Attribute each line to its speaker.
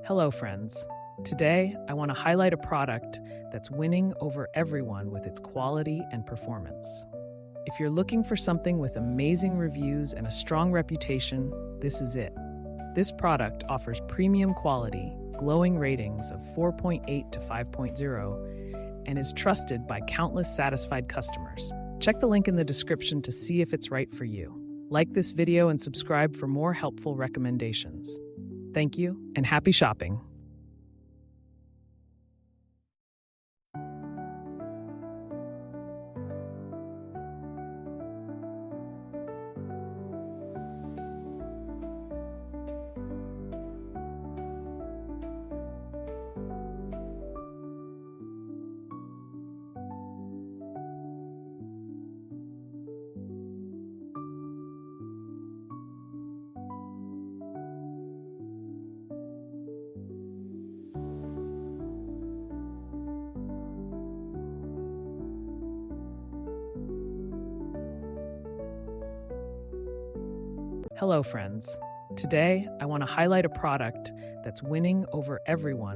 Speaker 1: Hello, friends. Today, I want to highlight a product that's winning over everyone with its quality and performance. If you're looking for something with amazing reviews and a strong reputation, this is it. This product offers premium quality, glowing ratings of 4.8 to 5.0, and is trusted by countless satisfied customers. Check the link in the description to see if it's right for you. Like this video and subscribe for more helpful recommendations. Thank you, and happy shopping. Hello, friends. Today, I want to highlight a product that's winning over everyone